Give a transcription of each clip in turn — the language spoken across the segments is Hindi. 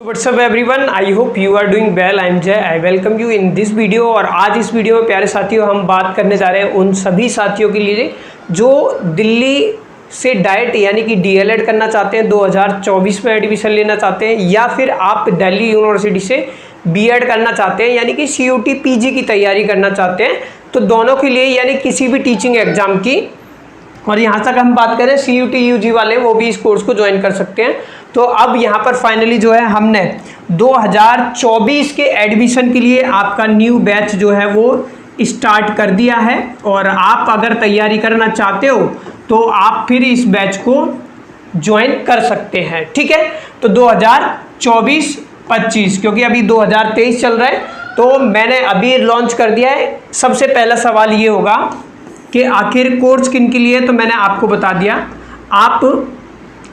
What's up everyone? I hope you are doing well. I'm Jay. I welcome you in this video। और आज इस वीडियो में प्यारे साथियों हम बात करने जा रहे हैं उन सभी साथियों के लिए जो दिल्ली से डायरेक्ट यानी कि डीएलएड करना चाहते हैं, 2024 में एडमिशन लेना चाहते हैं, या फिर आप दिल्ली यूनिवर्सिटी से बीएड करना चाहते हैं यानी कि सीयूटी पीजी की तैयारी करना चाहते हैं। तो दोनों के लिए यानी किसी भी टीचिंग एग्जाम की, और यहाँ तक हम बात करें सीयूटी यूजी वाले वो भी इस कोर्स को ज्वाइन कर सकते हैं। तो अब यहाँ पर फाइनली जो है हमने 2024 के एडमिशन के लिए आपका न्यू बैच जो है वो स्टार्ट कर दिया है, और आप अगर तैयारी करना चाहते हो तो आप फिर इस बैच को ज्वाइन कर सकते हैं। ठीक है, तो 2024-25 क्योंकि अभी 2023 चल रहा है तो मैंने अभी लॉन्च कर दिया है। सबसे पहला सवाल ये होगा कि आखिर कोर्स किन के लिए, तो मैंने आपको बता दिया। आप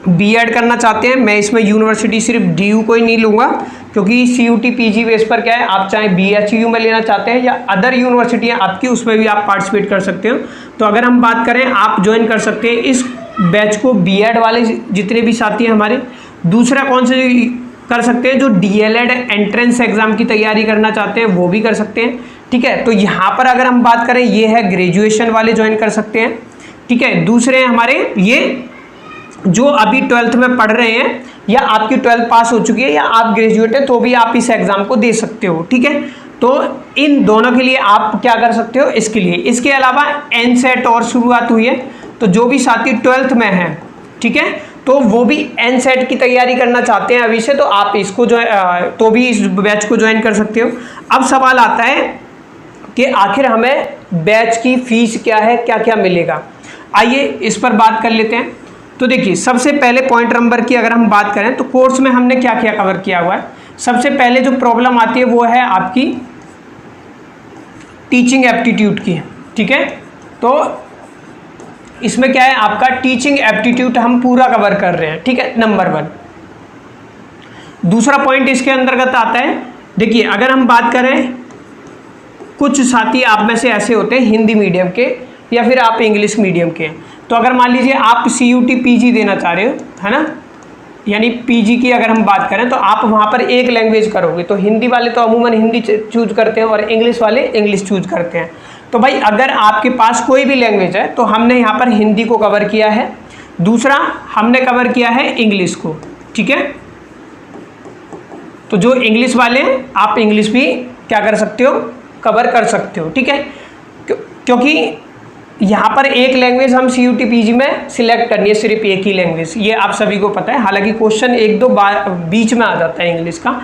बीएड करना चाहते हैं, मैं इसमें यूनिवर्सिटी सिर्फ डीयू को ही नहीं लूँगा क्योंकि सीयूटी पीजी बेस पर क्या है, आप चाहे बीएचयू में लेना चाहते हैं या अदर यूनिवर्सिटियाँ आपकी, उसमें भी आप पार्टिसिपेट कर सकते हो। तो अगर हम बात करें, आप ज्वाइन कर सकते हैं इस बैच को बीएड वाले जितने भी साथी हैं हमारे। दूसरा कौन से कर सकते हैं, जो डीएलएड एंट्रेंस एग्जाम की तैयारी करना चाहते हैं वो भी कर सकते हैं। ठीक है, तो यहाँ पर अगर हम बात करें, ये है ग्रेजुएशन वाले ज्वाइन कर सकते हैं। ठीक है, दूसरे हैं हमारे ये जो अभी 12th में पढ़ रहे हैं या आपकी 12th पास हो चुकी है या आप ग्रेजुएट हैं तो भी आप इस एग्ज़ाम को दे सकते हो। ठीक है, तो इन दोनों के लिए आप क्या कर सकते हो इसके लिए। इसके अलावा एनसेट और शुरुआत हुई है, तो जो भी साथी 12th में हैं, ठीक है, तो वो भी एनसेट की तैयारी करना चाहते हैं अभी से, तो आप इसको तो भी इस बैच को ज्वाइन कर सकते हो। अब सवाल आता है कि आखिर हमें बैच की फीस क्या है, क्या क्या मिलेगा। आइए इस पर बात कर लेते हैं। तो देखिए, सबसे पहले पॉइंट नंबर की अगर हम बात करें तो कोर्स में हमने क्या क्या कवर किया हुआ है। सबसे पहले जो प्रॉब्लम आती है वो है आपकी टीचिंग एप्टीट्यूड की। ठीक है, तो इसमें क्या है, आपका टीचिंग एप्टीट्यूड हम पूरा कवर कर रहे हैं। ठीक है, नंबर 1। दूसरा पॉइंट इसके अंतर्गत आता है, देखिए अगर हम बात करें, कुछ साथी आप में से ऐसे होते हैं हिंदी मीडियम के या फिर आप इंग्लिश मीडियम के, तो अगर मान लीजिए आप सीयूटी पीजी देना चाह रहे हो, है ना, यानी पीजी की अगर हम बात करें तो आप वहाँ पर एक लैंग्वेज करोगे, तो हिंदी वाले तो अमूमन हिंदी चूज करते हैं और इंग्लिश वाले इंग्लिश चूज करते हैं। तो भाई अगर आपके पास कोई भी लैंग्वेज है तो हमने यहाँ पर हिंदी को कवर किया है, दूसरा हमने कवर किया है इंग्लिश को। ठीक है, तो जो इंग्लिश वाले हैं आप इंग्लिश भी क्या कर सकते हो, कवर कर सकते हो। ठीक है, क्योंकि यहाँ पर एक लैंग्वेज हम सीयूटी पीजी में सिलेक्ट करनी है, सिर्फ एक ही लैंग्वेज, ये आप सभी को पता है। हालांकि क्वेश्चन 1-2 बीच में आ जाता है इंग्लिश का।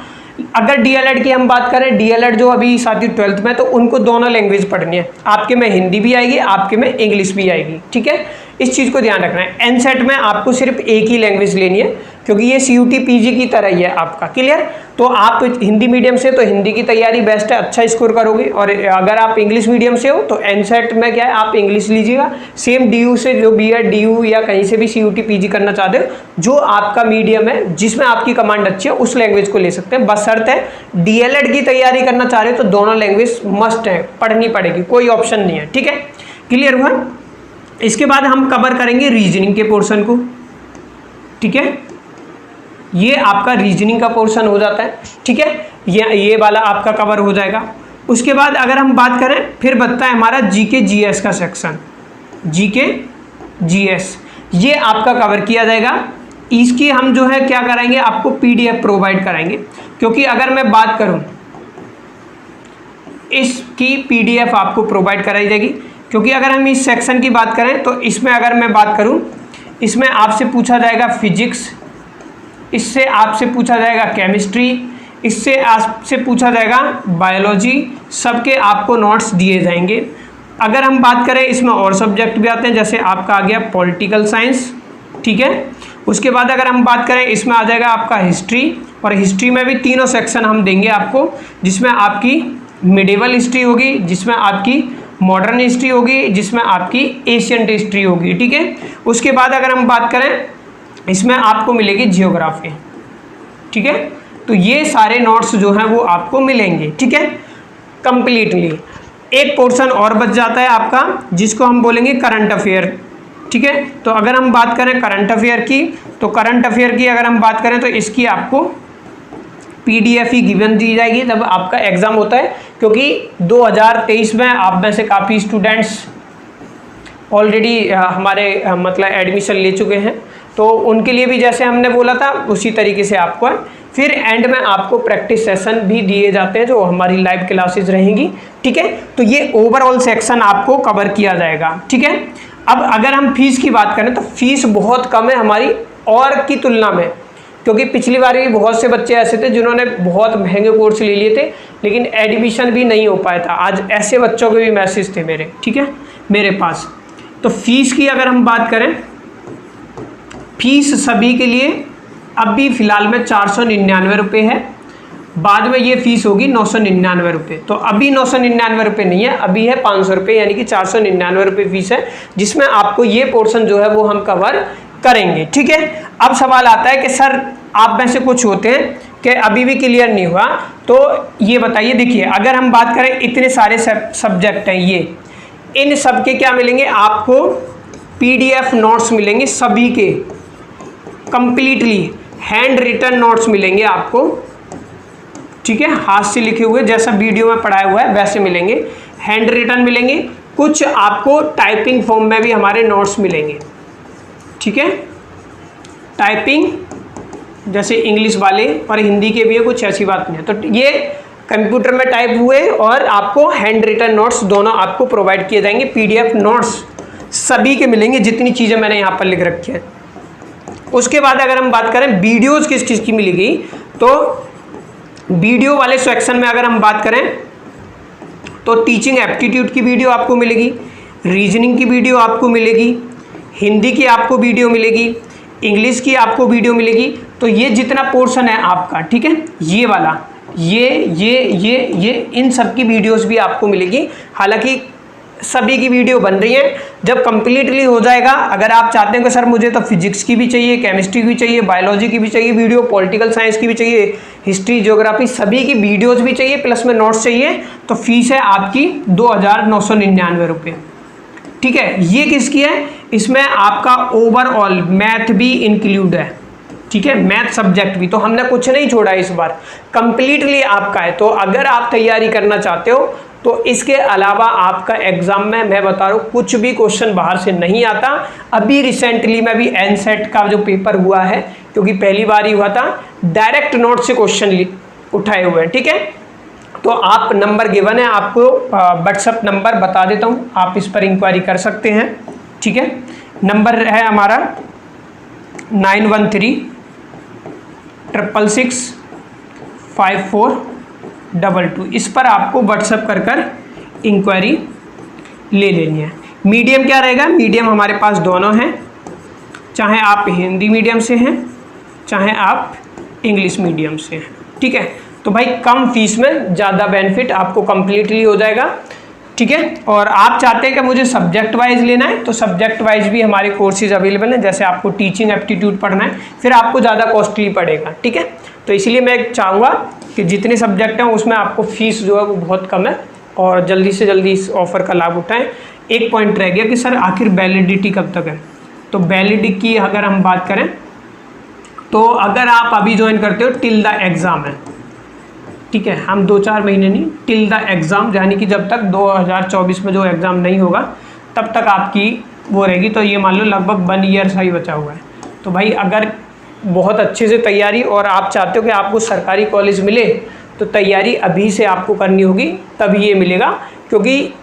अगर डीएलएड की हम बात करें, डीएलएड जो अभी साथी 12th में, तो उनको दोनों लैंग्वेज पढ़नी है। आपके में हिंदी भी आएगी, आपके में इंग्लिश भी आएगी। ठीक है, इस चीज़ को ध्यान रखना है। एनसेट में आपको सिर्फ एक ही लैंग्वेज लेनी है क्योंकि ये सीयूटी पीजी की तरह ही है आपका। क्लियर, तो आप हिंदी मीडियम से तो हिंदी की तैयारी बेस्ट है, अच्छा स्कोर करोगे, और अगर आप इंग्लिश मीडियम से हो तो एनसेट में क्या है, आप इंग्लिश लीजिएगा। सेम डीयू से, जो बीएड डीयू या कहीं से भी सीयूटी पीजी करना चाहते हो, जो आपका मीडियम है जिसमें आपकी कमांड अच्छी है उस लैंग्वेज को ले सकते हैं। बस शर्त है डीएलएड की तैयारी करना चाह रहे हो तो दोनों लैंग्वेज मस्ट है, पढ़नी पड़ेगी, कोई ऑप्शन नहीं है। ठीक है, क्लियर हुआ। इसके बाद हम कवर करेंगे रीजनिंग के पोर्शन को। ठीक है, ये आपका रीजनिंग का पोर्शन हो जाता है। ठीक है, ये वाला आपका कवर हो जाएगा। उसके बाद अगर हम बात करें, फिर बनता है हमारा जीके जीएस का सेक्शन। जीके जीएस ये आपका कवर किया जाएगा। इसकी हम जो है क्या कराएंगे, आपको पीडीएफ प्रोवाइड कराएंगे, क्योंकि अगर मैं बात करूं इसकी पीडीएफ आपको प्रोवाइड कराई जाएगी। क्योंकि अगर हम इस सेक्शन की बात करें तो इसमें अगर मैं बात करूं, इसमें आपसे पूछा जाएगा फिजिक्स, इससे आपसे पूछा जाएगा केमिस्ट्री, इससे आपसे पूछा जाएगा बायोलॉजी, सबके आपको नोट्स दिए जाएंगे। अगर हम बात करें, इसमें और सब्जेक्ट भी आते हैं, जैसे आपका आ गया पॉलिटिकल साइंस। ठीक है, उसके बाद अगर हम बात करें, इसमें आ जाएगा आपका हिस्ट्री, और हिस्ट्री में भी तीनों सेक्शन हम देंगे आपको, जिसमें आपकी मिडिवल हिस्ट्री होगी, जिसमें आपकी मॉडर्न हिस्ट्री होगी, जिसमें आपकी एशियंट हिस्ट्री होगी। ठीक है, उसके बाद अगर हम बात करें, इसमें आपको मिलेगी जियोग्राफी। ठीक है, तो ये सारे नोट्स जो हैं वो आपको मिलेंगे। ठीक है, कंप्लीटली। एक पोर्शन और बच जाता है आपका, जिसको हम बोलेंगे करंट अफेयर। ठीक है, तो अगर हम बात करें करंट अफेयर की, तो करंट अफेयर की अगर हम बात करें तो इसकी आपको PDF ही गिवन दी जाएगी जब आपका एग्ज़ाम होता है, क्योंकि 2023 में आप में से काफ़ी स्टूडेंट्स ऑलरेडी हमारे मतलब एडमिशन ले चुके हैं, तो उनके लिए भी जैसे हमने बोला था उसी तरीके से आपको है। फिर एंड में आपको प्रैक्टिस सेशन भी दिए जाते हैं जो हमारी लाइव क्लासेस रहेंगी, ठीक है। तो ये ओवरऑल सेक्शन आपको कवर किया जाएगा, ठीक है। अब अगर हम फीस की बात करें तो फीस बहुत कम है हमारी और की तुलना में, क्योंकि पिछली बार भी बहुत से बच्चे ऐसे थे जिन्होंने बहुत महंगे कोर्स ले लिए थे लेकिन एडमिशन भी नहीं हो पाया था। आज ऐसे बच्चों के भी मैसेज थे मेरे, ठीक है, मेरे पास। तो फीस की अगर हम बात करें, फीस सभी के लिए अभी फ़िलहाल में 499 रुपये है, बाद में ये फ़ीस होगी 999 रुपये। तो अभी 999 रुपये नहीं है, अभी है 500 रुपये, यानी कि 499 रुपये फीस है, जिसमें आपको ये पोर्शन जो है वो हम कवर करेंगे, ठीक है। अब सवाल आता है कि सर आप में से कुछ होते हैं कि अभी भी क्लियर नहीं हुआ, तो ये बताइए। देखिए, अगर हम बात करें इतने सारे सब्जेक्ट हैं, ये इन सब के क्या मिलेंगे आपको, PDF नोट्स मिलेंगे सभी के, कंप्लीटली हैंड रिटन नोट्स मिलेंगे आपको, ठीक है, हाथ से लिखे हुए जैसा वीडियो में पढ़ाया हुआ है वैसे मिलेंगे, हैंड रिटन मिलेंगे, कुछ आपको टाइपिंग फॉर्म में भी हमारे नोट्स मिलेंगे, ठीक है। टाइपिंग जैसे इंग्लिश वाले और हिंदी के भी है, कुछ ऐसी बात नहीं है। तो ये कंप्यूटर में टाइप हुए और आपको हैंड रिटन नोट्स दोनों आपको प्रोवाइड किए जाएंगे। PDF नोट्स सभी के मिलेंगे, जितनी चीज़ें मैंने यहाँ पर लिख रखी हैं। उसके बाद अगर हम बात करें वीडियोज़ किस चीज़ की मिलेगी, तो वीडियो वाले सेक्शन में अगर हम बात करें तो टीचिंग एप्टीट्यूड की वीडियो आपको मिलेगी, रीजनिंग की वीडियो आपको मिलेगी, हिंदी की आपको वीडियो मिलेगी, इंग्लिश की आपको वीडियो मिलेगी। तो ये जितना पोर्शन है आपका, ठीक है, ये वाला, ये इन सब की वीडियोस भी आपको मिलेगी। हालांकि सभी की वीडियो बन रही है, जब कंप्लीटली हो जाएगा, अगर आप चाहते हैं कि सर मुझे तो फिजिक्स की भी चाहिए, केमिस्ट्री की भी चाहिए, बायोलॉजी की भी चाहिए वीडियो, पॉलिटिकल साइंस की भी चाहिए, हिस्ट्री, ज्योग्राफी, सभी की वीडियोज़ भी चाहिए, प्लस में नोट्स चाहिए, तो फीस है आपकी 2999 रुपये, ठीक है। ये किसकी है, इसमें आपका ओवरऑल मैथ भी इंक्लूड है, ठीक है, मैथ सब्जेक्ट भी, तो हमने कुछ नहीं छोड़ा इस बार, कंप्लीटली आपका है। तो अगर आप तैयारी करना चाहते हो तो इसके अलावा आपका एग्जाम में मैं बता रहा हूँ कुछ भी क्वेश्चन बाहर से नहीं आता। अभी रिसेंटली में भी एनसेट का जो पेपर हुआ है, क्योंकि पहली बार ही हुआ था, डायरेक्ट नोट से क्वेश्चन उठाए हुए हैं, ठीक है। तो आप नंबर गिवन है, आपको व्हाट्सएप नंबर बता देता हूँ, आप इस पर इंक्वायरी कर सकते हैं, ठीक है। नंबर है हमारा 9136665422। इस पर आपको व्हाट्सएप कर इंक्वायरी ले लेनी है। मीडियम क्या रहेगा, मीडियम हमारे पास दोनों हैं, चाहे आप हिंदी मीडियम से हैं चाहे आप इंग्लिश मीडियम से हैं, ठीक है। तो भाई कम फीस में ज़्यादा बेनिफिट आपको कंप्लीटली हो जाएगा, ठीक है। और आप चाहते हैं कि मुझे सब्जेक्ट वाइज लेना है, तो सब्जेक्ट वाइज भी हमारे कोर्सेज अवेलेबल हैं। जैसे आपको टीचिंग एप्टीट्यूड पढ़ना है, फिर आपको ज़्यादा कॉस्टली पड़ेगा, ठीक है। तो इसलिए मैं चाहूँगा कि जितने सब्जेक्ट हैं उसमें आपको फ़ीस जो है वो बहुत कम है, और जल्दी से जल्दी इस ऑफ़र का लाभ उठाएं। एक पॉइंट रह गया कि सर आखिर वैलिडिटी कब तक है, तो वैलिडिटी की अगर हम बात करें तो अगर आप अभी ज्वाइन करते हो टिल द एग्ज़ाम है, ठीक है, हम 2-4 महीने नहीं, टिल द एग्ज़ाम, यानी कि जब तक 2024 में जो एग्ज़ाम नहीं होगा तब तक आपकी वो रहेगी। तो ये मान लो लगभग 1 ईयर सा ही बचा हुआ है। तो भाई अगर बहुत अच्छे से तैयारी और आप चाहते हो कि आपको सरकारी कॉलेज मिले, तो तैयारी अभी से आपको करनी होगी, तभी ये मिलेगा। क्योंकि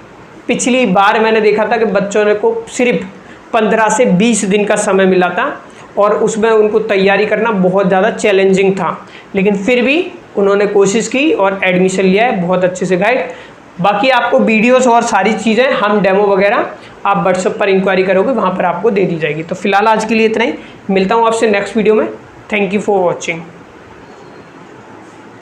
पिछली बार मैंने देखा था कि बच्चों को सिर्फ 15 से 20 दिन का समय मिला था और उसमें उनको तैयारी करना बहुत ज़्यादा चैलेंजिंग था, लेकिन फिर भी उन्होंने कोशिश की और एडमिशन लिया है बहुत अच्छे से गाइड। बाकी आपको वीडियोस और सारी चीज़ें, हम डेमो वगैरह आप व्हाट्सएप पर इंक्वायरी करोगे, वहाँ पर आपको दे दी जाएगी। तो फिलहाल आज के लिए इतना ही, मिलता हूँ आपसे नेक्स्ट वीडियो में। Thank you for watching.